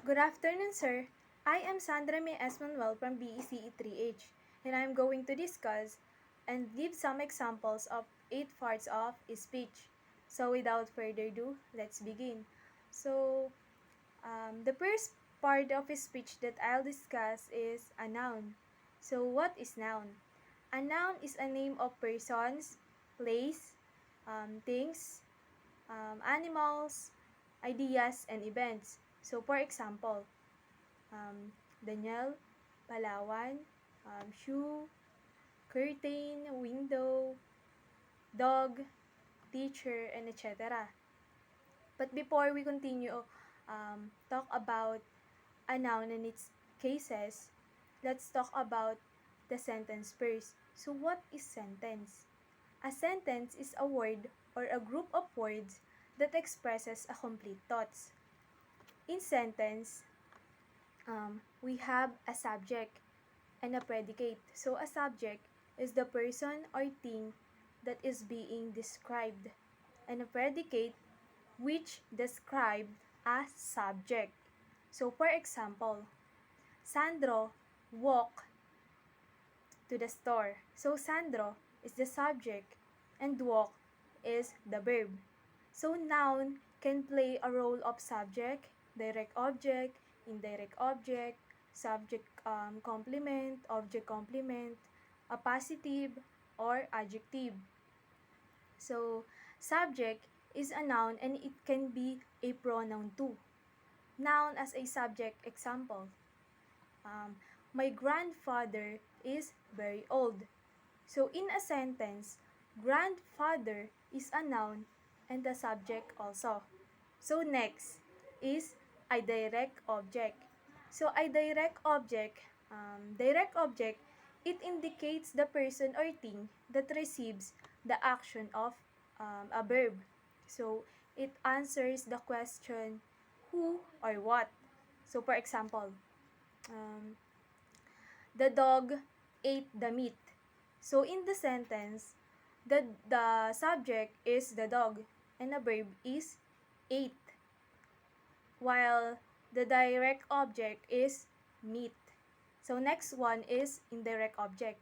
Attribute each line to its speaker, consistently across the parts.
Speaker 1: Good afternoon, sir. I am Sandra May S. Manuel from BECE 3H, and I am going to discuss and give some examples of 8 parts of speech. So, without further ado, let's begin. So, the first part of speech that I'll discuss is a noun. So, what is noun? A noun is a name of persons, place, things, animals, ideas, and events. So, for example, Daniel, Palawan, shoe, curtain, window, dog, teacher, and etc. But before we continue, talk about a noun and its cases, let's talk about the sentence first. So what is sentence? A sentence is a word or a group of words that expresses a complete thoughts. In sentence, we have a subject and a predicate. So a subject is the person or thing that is being described, and a predicate which describe a subject. So for example, Sandro walked to the store. So Sandro is the subject and walk is the verb. So noun can play a role of subject, direct object, indirect object, subject complement, object complement, a positive or adjective. So subject is a noun and it can be a pronoun too. Noun as a subject example. My grandfather is very old. So in a sentence, grandfather is a noun and a subject also. So next is a direct object. So a direct object, it indicates the person or thing that receives the action of a verb. So it answers the question who or what. So for example, um, the dog ate the meat. So in the sentence, the subject is the dog and the verb is ate, while the direct object is meat. So next one is indirect object.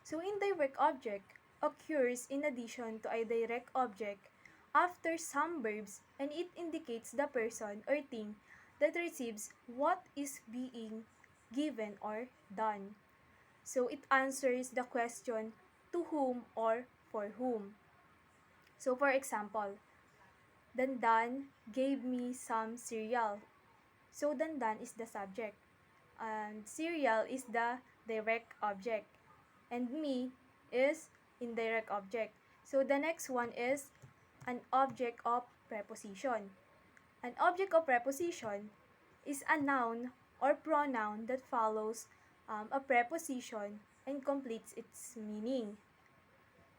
Speaker 1: So indirect object occurs in addition to a direct object after some verbs, and it indicates the person or thing that receives what is being given or done. So it answers the question to whom or for whom. So for example, Dandan gave me some cereal. So Dandan is the subject and cereal is the direct object and me is indirect object. So the next one is an object of preposition. An object of preposition is a noun or pronoun that follows a preposition and completes its meaning.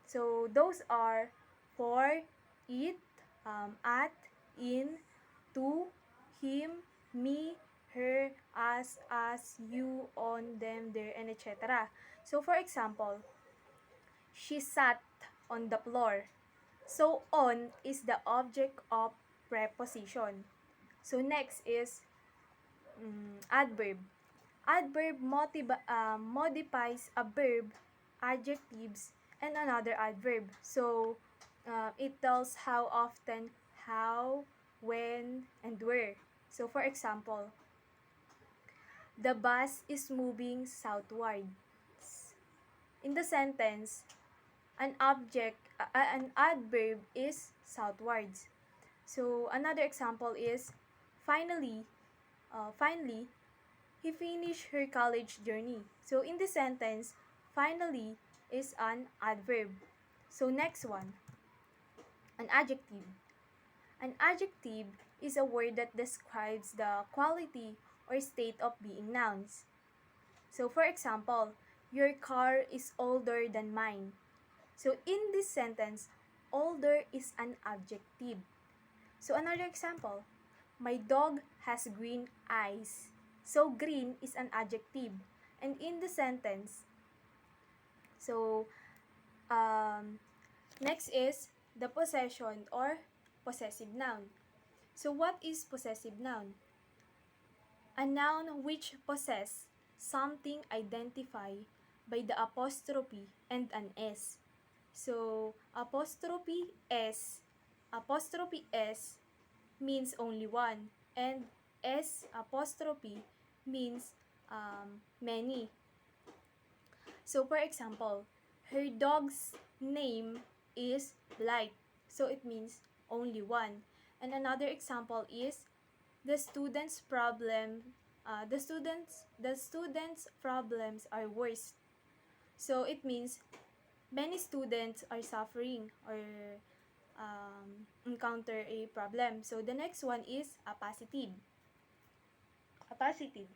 Speaker 1: So those are for, it, at, in, to, him, me, her, us, you, on, them, their, and etc. So for example, she sat on the floor. So on is the object of preposition. So next is adverb. Adverb modifies a verb, adjectives, and another adverb. So it tells how often, how, when, and where. So for example, the bus is moving southward. In the sentence, an adverb is southwards. So another example is finally, finally, he finished her college journey. So in this sentence, finally is an adverb. So next one, an adjective. An adjective is a word that describes the quality or state of being nouns. So for example, your car is older than mine. So in this sentence, older is an adjective. So another example, my dog has green eyes. So green is an adjective. And in the sentence, so next is the possession or possessive noun. So what is possessive noun? A noun which possess something identified by the apostrophe and an S. So, apostrophe S means only one, and S apostrophe means many. So, for example, her dog's name is Light. So, it means only one. And another example is the student's the student's problems are worse. So, it means many students are suffering or encounter a problem. So, the next one is a positive. A positive.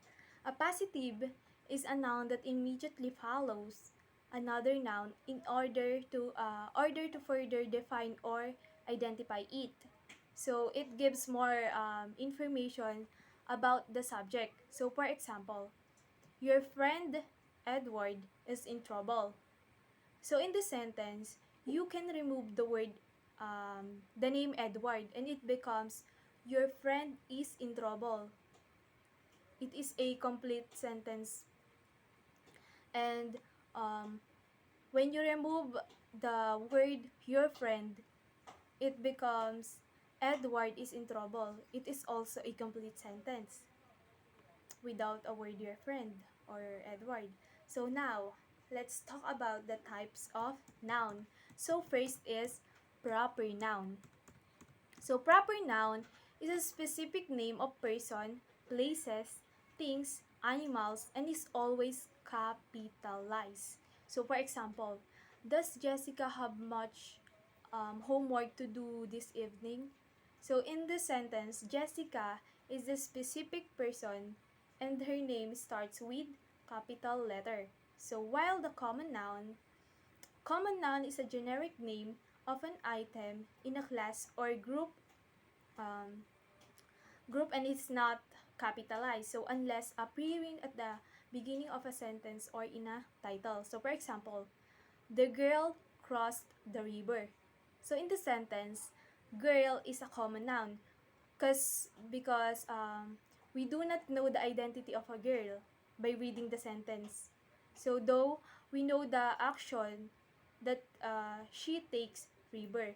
Speaker 1: A positive is a noun that immediately follows another noun in order to further define or identify it. So it gives more information about the subject. So for example, your friend Edward is in trouble. So in the sentence, you can remove the name Edward, and it becomes your friend is in trouble. It is a complete sentence. And um, when you remove the word your friend, it becomes Edward is in trouble. It is also a complete sentence without a word your friend or Edward. So now, let's talk about the types of noun. So first is proper noun. So proper noun is a specific name of person, places, things, animals, and is always capitalized. So for example, does Jessica have much homework to do this evening? So in this sentence, Jessica is a specific person and her name starts with capital letter. So while the common noun is a generic name of an item in a class or um, group and it's not capitalized. So unless appearing at the beginning of a sentence or in a title. So for example, the girl crossed the river. So in the sentence, girl is a common noun because we do not know the identity of a girl by reading the sentence. So though we know the action that she takes river,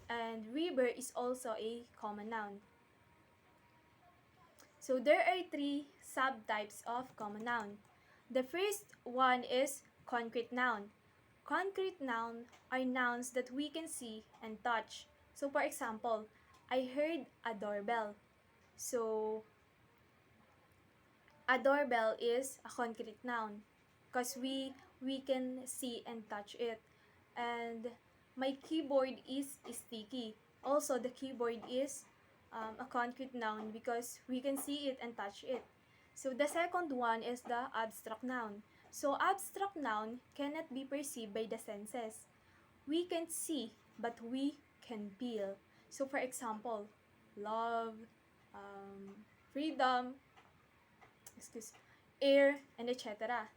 Speaker 1: and river is also a common noun. So there are three subtypes of common noun. The first one is concrete noun. Concrete noun are nouns that we can see and touch. So for example, I heard a doorbell. So a doorbell is a concrete noun because we can see and touch it. And my keyboard is sticky. Also, the keyboard is a concrete noun because we can see it and touch it. So the second one is the abstract noun. So abstract noun cannot be perceived by the senses. We can see, but we can feel. So for example, love, freedom, air, and etc.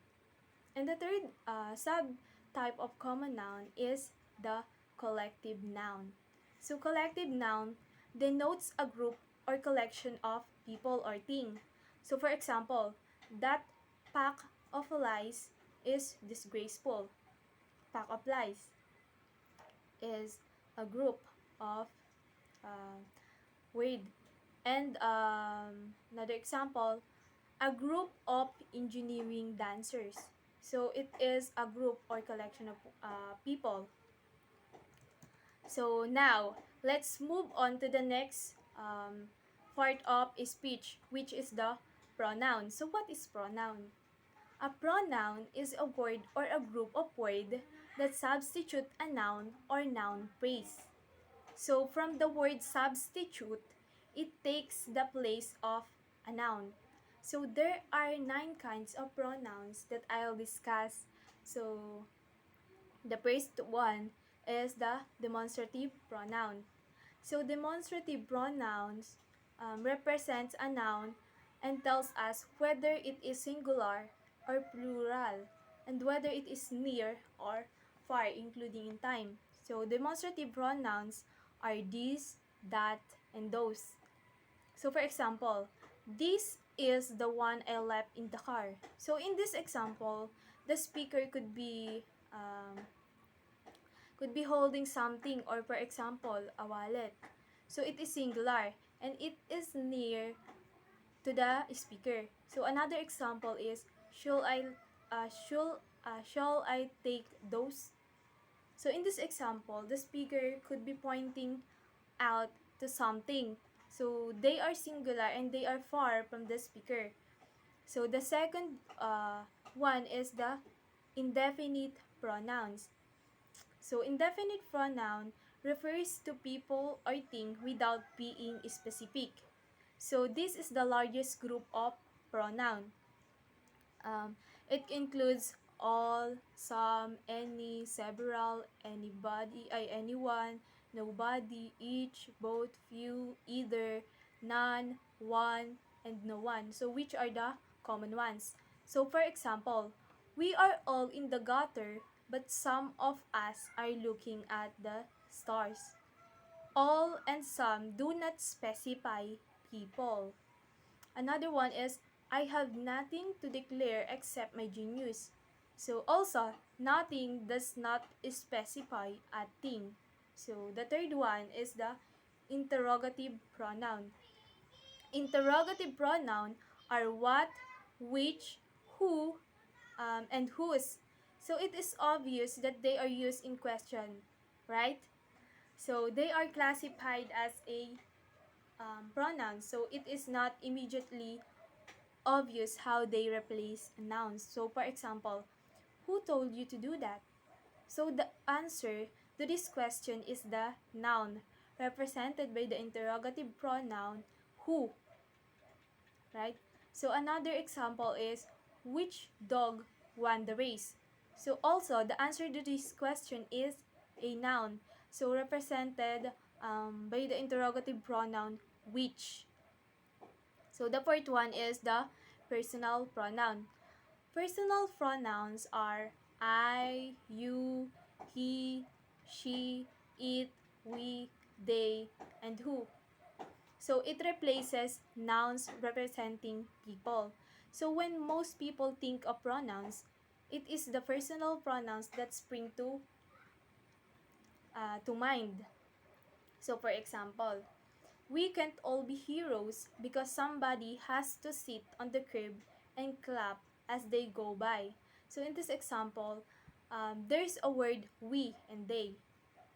Speaker 1: And the third subtype of common noun is the collective noun. So collective noun denotes a group or collection of people or thing. So for example, that pack of lies is disgraceful. Pack of lies is a group of uh, word. And another example, a group of engineering dancers. So it is a group or collection of people. So now, let's move on to the next part of speech, which is the pronoun. So what is pronoun? A pronoun is a word or a group of words that substitute a noun or noun phrase. So from the word substitute, it takes the place of a noun. So there are 9 kinds of pronouns that I'll discuss. So the first one is the demonstrative pronoun. So demonstrative pronouns represents a noun and tells us whether it is singular or plural and whether it is near or far, including in time. So demonstrative pronouns are these, that, and those. So for example, this is the one I left in the car. So in this example, the speaker could be holding something, or for example, a wallet. So it is singular and it is near to the speaker. So another example is, shall I take those? So in this example, the speaker could be pointing out to something. So they are singular and they are far from the speaker. So the second one is the indefinite pronouns. So indefinite pronoun refers to people or thing without being specific. So this is the largest group of pronoun. It includes all, some, any, several, anybody, anyone, nobody, each, both, few, either, none, one, and no one. So which are the common ones? So for example, we are all in the gutter, but some of us are looking at the stars. All and some do not specify people. Another one is, I have nothing to declare except my genius. So also, nothing does not specify a thing. So the third one is the interrogative pronoun. Interrogative pronoun are what, which, who, and whose. So it is obvious that they are used in question, right? So they are classified as a pronoun. So it is not immediately obvious how they replace nouns. So for example, who told you to do that? So the answer to this question is the noun, represented by the interrogative pronoun who, right? So another example is, which dog won the race? So also the answer to this question is a noun, so represented by the interrogative pronoun which. So the fourth one is the personal pronoun. Personal pronouns are I, you, he, she, it, we, they, and who. So it replaces nouns representing people. So when most people think of pronouns, it is the personal pronouns that spring to mind. So for example, we can't all be heroes because somebody has to sit on the curb and clap as they go by. So in this example, there's a word we and they,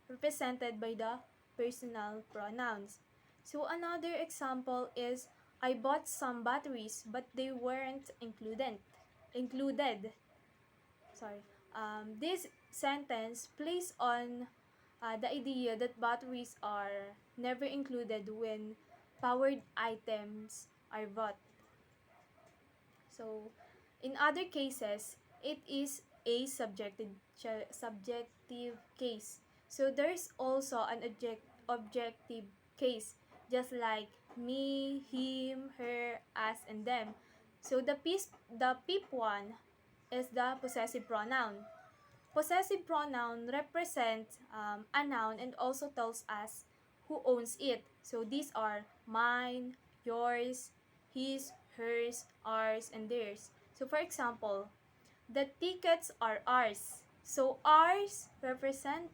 Speaker 1: represented by the personal pronouns. So another example is, I bought some batteries but they weren't included. Sorry. This sentence plays on the idea that batteries are never included when powered items are bought. So, in other cases, it is a subjective case. So, there's also an objective case, just like me, him, her, us, and them. So, the peep one is the possessive pronoun. Possessive pronoun represents a noun and also tells us who owns it. So these are mine, yours, his, hers, ours, and theirs. So for example, the tickets are ours. So ours represents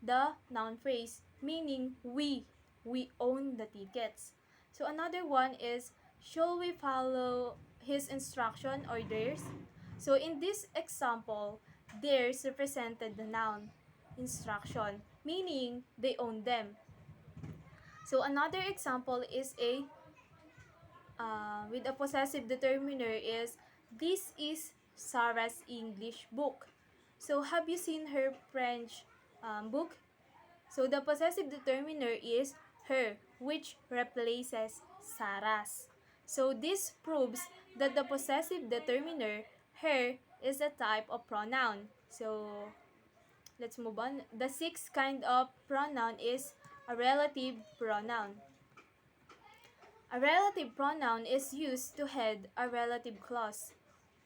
Speaker 1: the noun phrase, meaning we own the tickets. So another one is, shall we follow his instruction or theirs? So in this example, theirs represented the noun instruction, meaning they own them. So another example is a with a possessive determiner is, this is Sarah's English book. So have you seen her French book? So the possessive determiner is her, which replaces Sarah's. So this proves that the possessive determiner, her, is a type of pronoun. So let's move on. The sixth kind of pronoun is a relative pronoun. A relative pronoun is used to head a relative clause,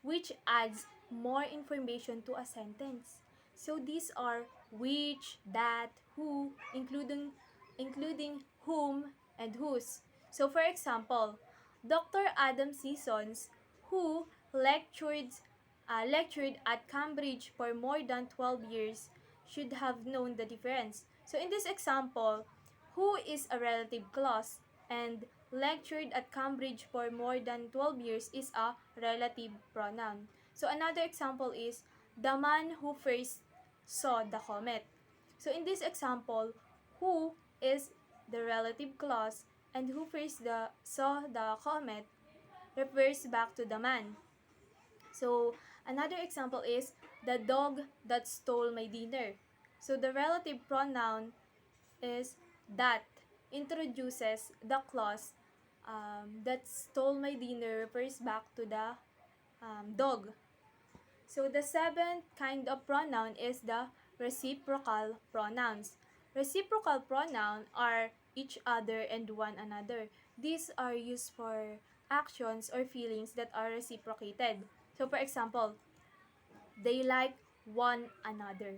Speaker 1: which adds more information to a sentence. So these are which, that, who, including whom, and whose. So for example, Dr. Adam Seasons, who lectured at Cambridge for more than 12 years, should have known the difference. So in this example, who is a relative clause and lectured at Cambridge for more than 12 years is a relative pronoun. So another example is the man who first saw the comet. So in this example, who is the relative clause and who first saw the comet refers back to the man. So another example is the dog that stole my dinner. So the relative pronoun is that introduces the clause that stole my dinner refers back to the dog. So the seventh kind of pronoun is the reciprocal pronouns. Reciprocal pronouns are each other and one another. These are used for actions or feelings that are reciprocated. So for example, they like one another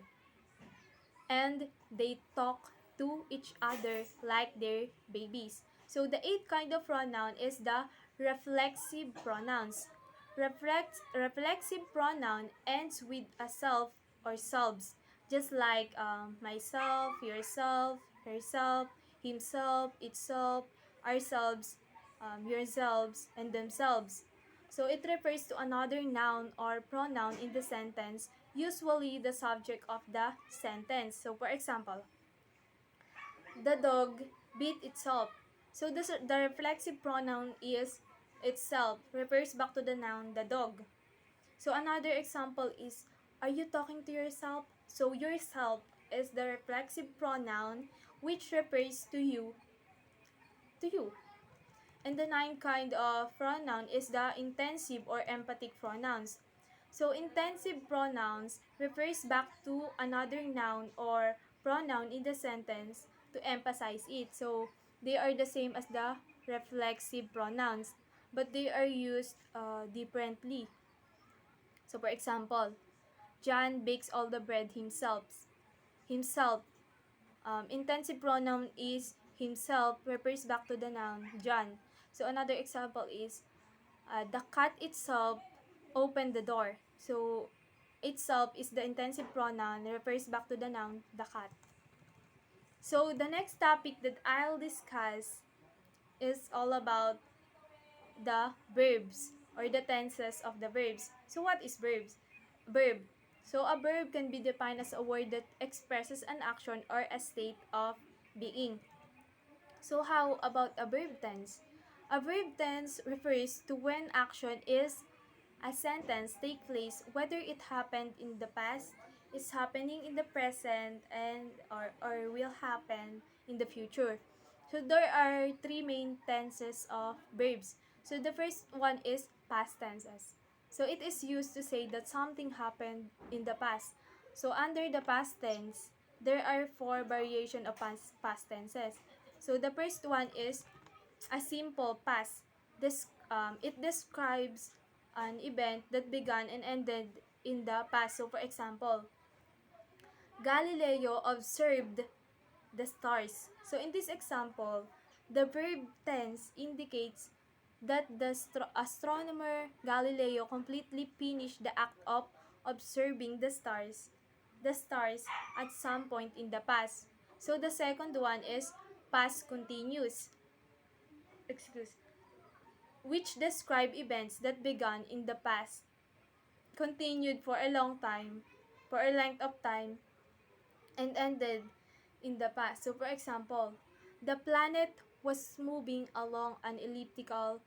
Speaker 1: and they talk to each other like their babies. So the eighth kind of pronoun is the reflexive pronouns. Reflexive pronoun ends with a self or selves, just like myself, yourself, herself, himself, itself, ourselves, yourselves, and themselves. So it refers to another noun or pronoun in the sentence, usually the subject of the sentence. So for example, the dog beat itself. So the reflexive pronoun is itself, refers back to the noun the dog. So another example is, are you talking to yourself? So yourself is the reflexive pronoun which refers to you. And the ninth kind of pronoun is the intensive or emphatic pronouns. So intensive pronouns refers back to another noun or pronoun in the sentence to emphasize it. So they are the same as the reflexive pronouns, but they are used differently. So for example, John bakes all the bread himself. Himself. Intensive pronoun is himself refers back to the noun John. So another example is the cat itself opened the door. So itself is the intensive pronoun, refers back to the noun the cat. So the next topic that I'll discuss is all about the verbs or the tenses of the verbs. So what is verbs? Verb. So a verb can be defined as a word that expresses an action or a state of being. So how about a verb tense? A verb tense refers to when action is a sentence take place whether it happened in the past, is happening in the present, and or will happen in the future. So there are three main tenses of verbs. So the first one is past tenses. So it is used to say that something happened in the past. So under the past tense, there are four variation of past tenses. So the first one is a simple past. It describes an event that began and ended in the past. So for example, Galileo observed the stars. So in this example, the verb tense indicates that the astronomer Galileo completely finished the act of observing the stars at some point in the past. So the second one is past continuous. Excuse which describe events that began in the past, continued for a long time, for a length of time, and ended in the past. So, for example, the planet was moving along an elliptical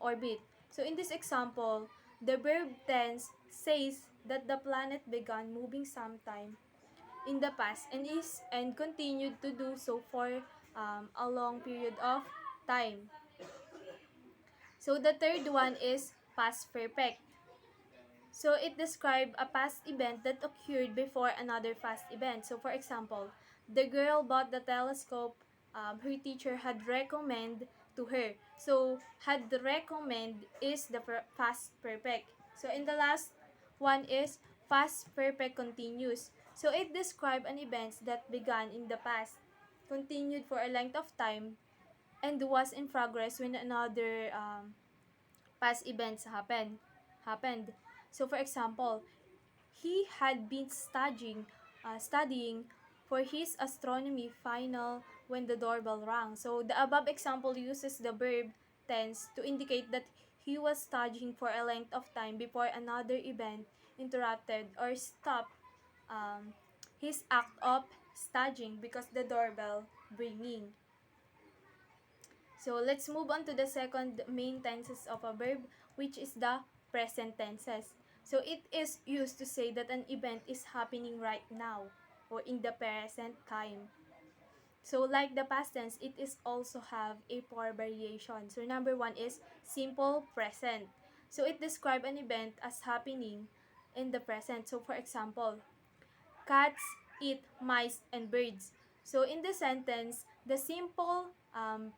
Speaker 1: orbit. So, in this example, the verb tense says that the planet began moving sometime in the past and continued to do so for a long period of time. So the third one is past perfect. So it describes a past event that occurred before another past event. So for example, the girl bought the telescope her teacher had recommended to her. So had recommend is the past perfect. So in the last one is past perfect continuous. So it describes an event that began in the past, continued for a length of time, and was in progress when another past events happened. So for example, he had been studying for his astronomy final when the doorbell rang. So the above example uses the verb tense to indicate that he was studying for a length of time before another event interrupted or stopped um, his act of studying because the doorbell ringing. So let's move on to the second main tenses of a verb, which is the present tenses. So it is used to say that an event is happening right now or in the present time. So like the past tense, it is also have a four variation. So number one is simple present. So it describes an event as happening in the present. So for example, cats eat mice and birds. So in the sentence, the simple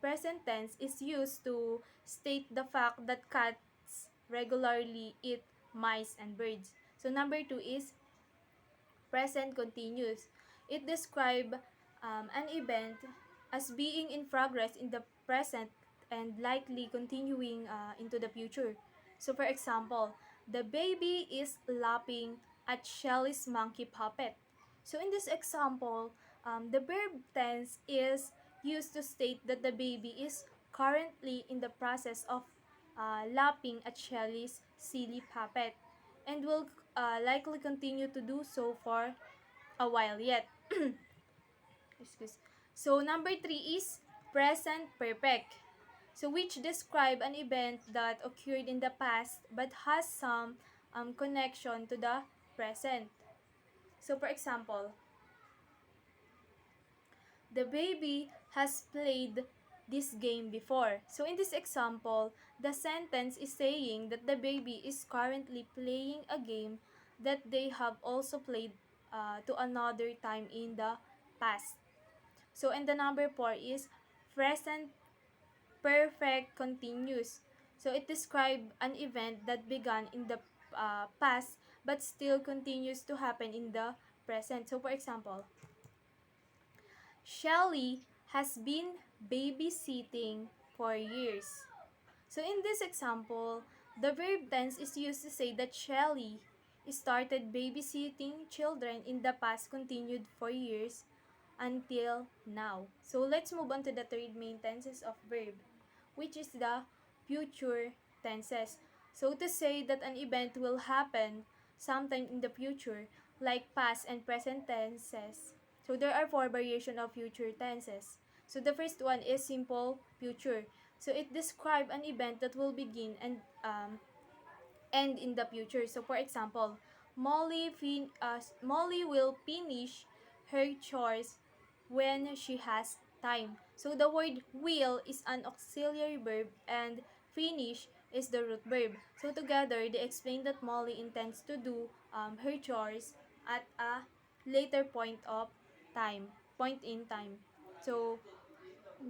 Speaker 1: present tense is used to state the fact that cats regularly eat mice and birds. So number two is present continuous. It describes an event as being in progress in the present and likely continuing into the future. So for example, the baby is lapping at Shelly's monkey puppet. So in this example, the verb tense is used to state that the baby is currently in the process of lapping at Shelly's silly puppet and will likely continue to do so for a while yet. Excuse. So number three is present perfect. So which describe an event that occurred in the past but has some connection to the present. So for example, the baby has played this game before. So in this example, the sentence is saying that the baby is currently playing a game that they have also played to another time in the past. So and the number four is present perfect continuous. So it describes an event that began in the past but still continues to happen in the present. So for example, Shelly has been babysitting for years. So in this example, the verb tense is used to say that Shelly started babysitting children in the past continued for years until now. So let's move on to the third main tenses of verb, which is the future tenses. So to say that an event will happen sometime in the future, like past and present tenses. So there are four variations of future tenses. So the first one is simple future. So it describes an event that will begin and end in the future. So for example, Molly will finish her chores when she has time. So the word will is an auxiliary verb and finish is the root verb. So together, they explain that Molly intends to do her chores at a later point in time. So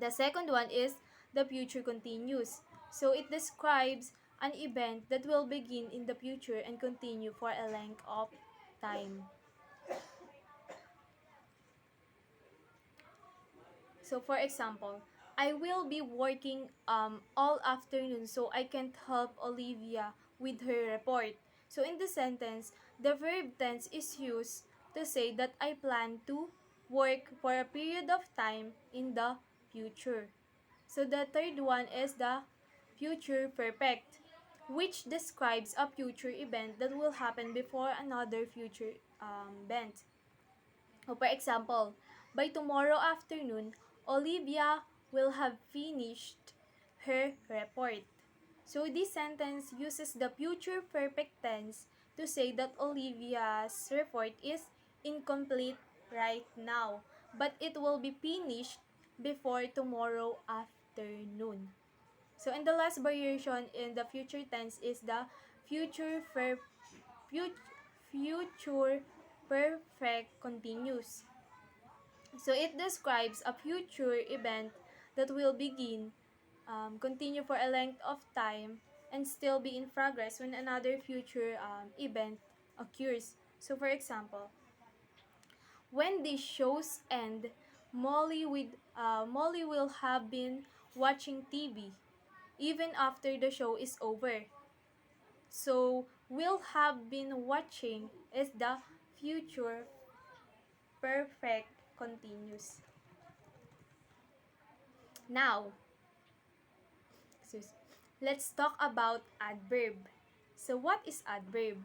Speaker 1: the second one is the future continuous. So it describes an event that will begin in the future and continue for a length of time. So for example, I will be working all afternoon so I can't help Olivia with her report. So in the sentence, the verb tense is used to say that I plan to work for a period of time in the future. So the third one is the future perfect, which describes a future event that will happen before another future event. So for example, by tomorrow afternoon, Olivia will have finished her report. So this sentence uses the future perfect tense to say that Olivia's report is incomplete right now, but it will be finished before tomorrow afternoon. So and the last variation in the future tense is the future per, future perfect continuous. So it describes a future event that will begin, continue for a length of time, and still be in progress when another future event occurs. So for example, when these shows end, Molly will have been watching TV even after the show is over. So, will have been watching is the future perfect continuous. Now, let's talk about adverb. So, what is adverb?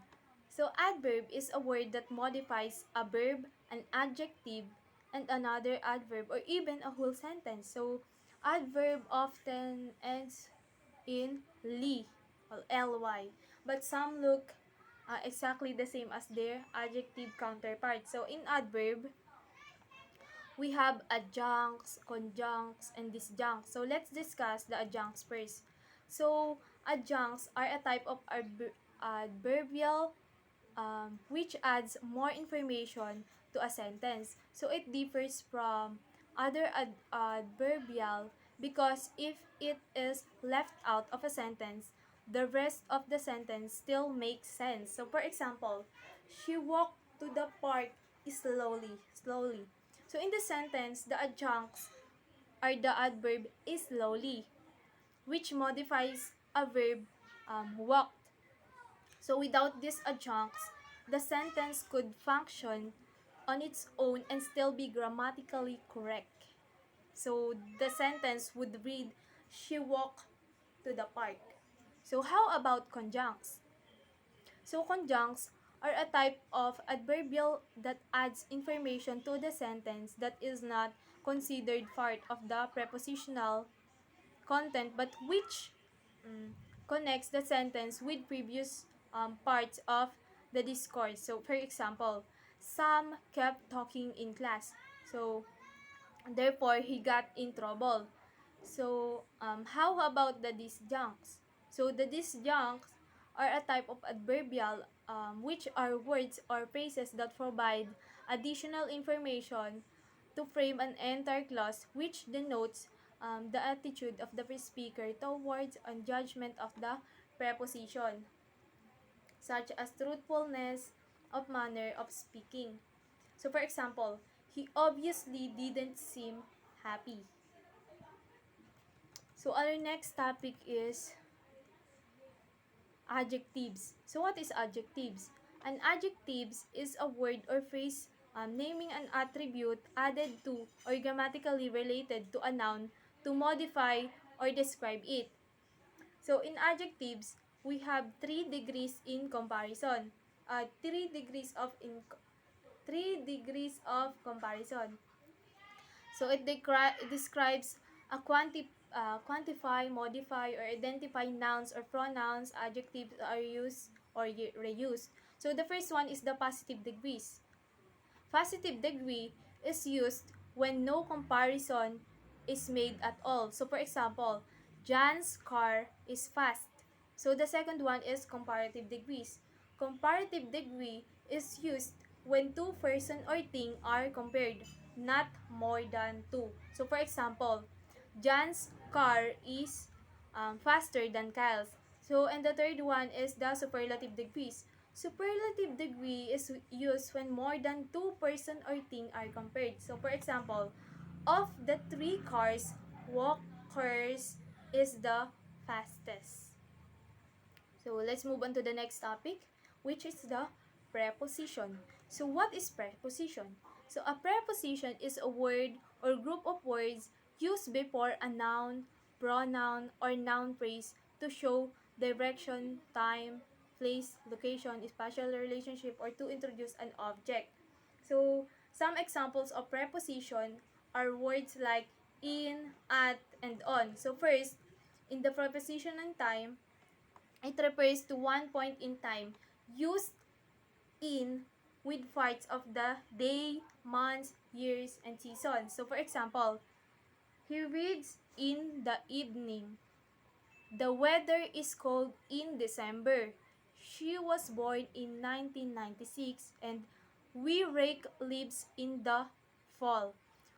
Speaker 1: So, adverb is a word that modifies a verb, an adjective, and another adverb, or even a whole sentence. So, adverb often ends in ly or ly, but some look exactly the same as their adjective counterpart. So, in adverb, we have adjuncts, conjuncts, and disjuncts. So let's discuss the adjuncts first. So adjuncts are a type of adverbial which adds more information to a sentence. So it differs from other adverbial because if it is left out of a sentence, the rest of the sentence still makes sense. So for example, she walked to the park slowly. So in the sentence, the adjuncts are the adverb is slowly, which modifies a verb walked. So without these adjuncts, the sentence could function on its own and still be grammatically correct. So the sentence would read, she walked to the park. So how about conjuncts? So conjuncts are a type of adverbial that adds information to the sentence that is not considered part of the prepositional content but which connects the sentence with previous parts of the discourse. So for example, Sam kept talking in class. So therefore he got in trouble. So how about the disjuncts? So the disjuncts are a type of adverbial which are words or phrases that provide additional information to frame an entire clause which denotes the attitude of the speaker towards and judgment of the preposition, such as truthfulness of manner of speaking. So for example, he obviously didn't seem happy. So our next topic is adjectives. So what is adjectives? An adjectives is a word or phrase naming an attribute added to or grammatically related to a noun to modify or describe it. So in adjectives, we have three degrees in comparison. Uh, three degrees of in 3 degrees of comparison. So it describes a quantify, modify, or identify nouns or pronouns, adjectives are used or reused. So the first one is the positive degrees. Positive degree is used when no comparison is made at all. So for example, John's car is fast. So the second one is comparative degrees. Comparative degree is used when two person or thing are compared, not more than two. So for example, John's car is faster than Kyle's. So and the third one is the superlative degrees. Superlative degree is used when more than two person or thing are compared. So for example, of the three cars, walkers is the fastest. So let's move on to the next topic, which is the preposition. So what is preposition? So a preposition is a word or group of words used before a noun, pronoun, or noun phrase to show direction, time, place, location, spatial relationship, or to introduce an object. So some examples of preposition are words like in, at, and on. So first, in the preposition and time, it refers to one point in time used in with parts of the day, months, years, and seasons. So for example, he reads in the evening. The weather is cold in December. She was born in 1996 and we rake leaves in the fall.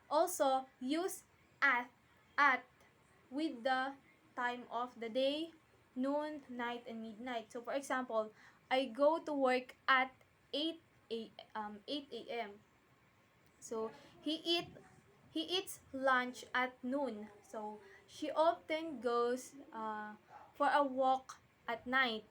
Speaker 1: Also, use at with the time of the day, noon, night, and midnight. So for example, I go to work at 8 a.m. So he eat he eats lunch at noon. So she often goes for a walk at night.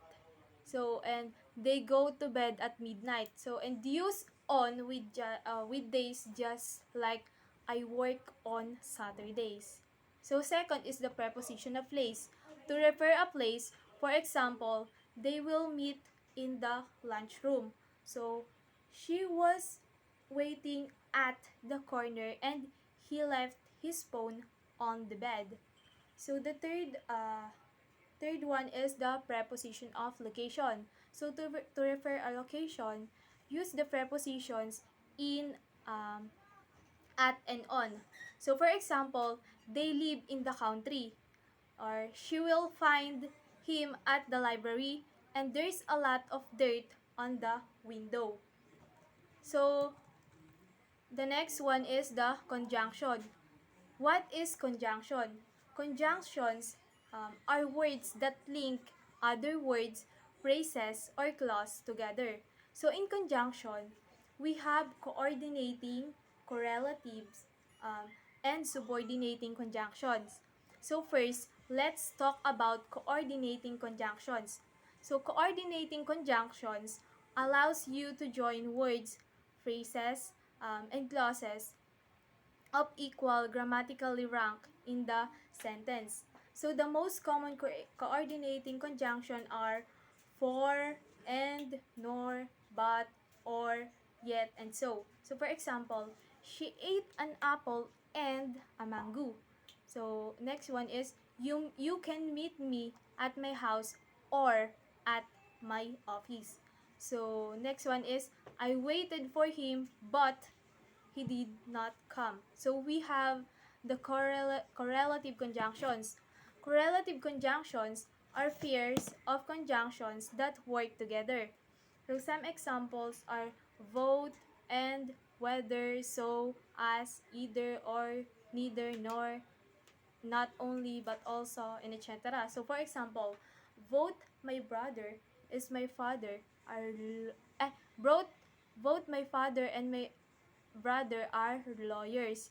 Speaker 1: So, and they go to bed at midnight. So, and use on with days just like I work on Saturdays. So, second is the preposition of place. To refer a place, for example, they will meet in the lunchroom. So, she was waiting at the corner and he left his phone on the bed. So, the third one is the preposition of location. So to refer a location, use the prepositions in, at, and on. So for example, they live in the country, or she will find him at the library and there's a lot of dirt on the window. So the next one is the conjunction. What is conjunction? Conjunctions are words that link other words, phrases, or clause together. So in conjunction, we have coordinating, correlatives, um, and subordinating conjunctions. So first, let's talk about coordinating conjunctions. So coordinating conjunctions allows you to join words, phrases, and clauses of equal grammatically rank in the sentence. So the most common coordinating conjunction are for, and, nor, but, or, yet, and so. So for example, she ate an apple and a mango. So next one is you can meet me at my house or at my office. So next one is I waited for him but he did not come. So we have the correlative conjunctions. Correlative conjunctions are pairs of conjunctions that work together. So some examples are vote, and, whether, so, as, either, or, neither, nor, not only, but also, and etc. So for example, vote my brother is my father are vote vote my father and my brother are lawyers.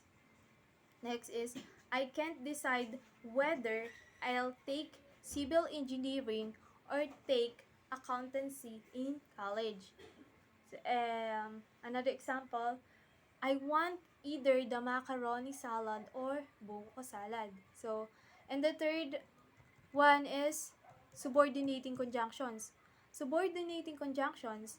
Speaker 1: Next is, I can't decide whether I'll take civil engineering or take accountancy in college. So, another example, I want either the macaroni salad or buko salad. So, and the third one is subordinating conjunctions. Subordinating conjunctions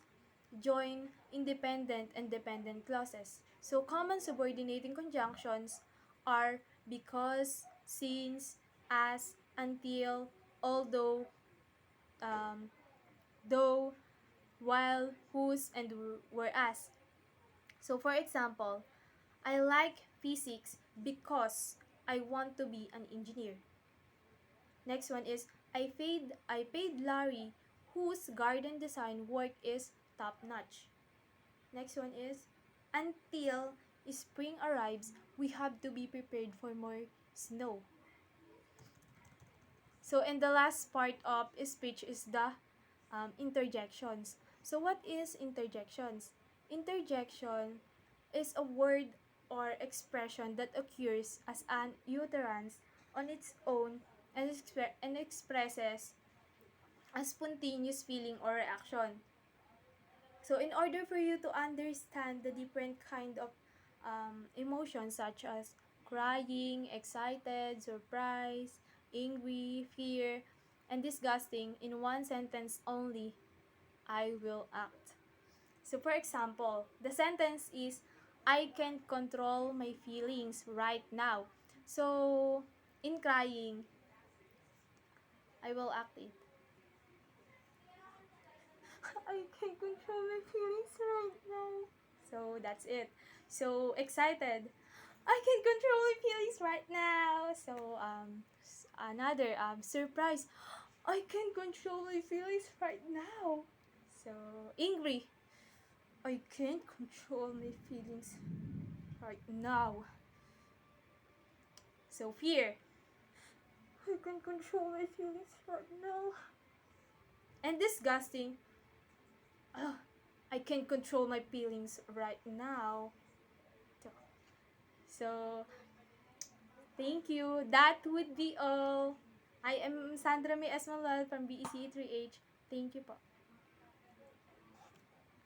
Speaker 1: join independent and dependent clauses. So common subordinating conjunctions are because, since, as, until, although, um, though, while, whose, and whereas. So for example, I like physics because I want to be an engineer. Next one is I paid Larry, whose garden design work is top notch. Next one is, until spring arrives, we have to be prepared for more snow. So, and the last part of speech is the interjections. So, what is interjections? Interjection is a word or expression that occurs as an utterance on its own and, and expresses a spontaneous feeling or reaction. So in order for you to understand the different kind of emotions such as crying, excited, surprise, angry, fear, and disgusting in one sentence only, I will act. So for example, the sentence is, I can't control my feelings right now. So in crying, I will act it. I can't control my feelings right now. So that's it. So excited. I can control my feelings right now. So another surprise. I can control my feelings right now. So angry. I can't control my feelings right now. So fear. I can control my feelings right now. And disgusting. Oh, I can control my feelings right now. So Thank you. That would be all. I am Sandra May S from BEC 3H. Thank you po.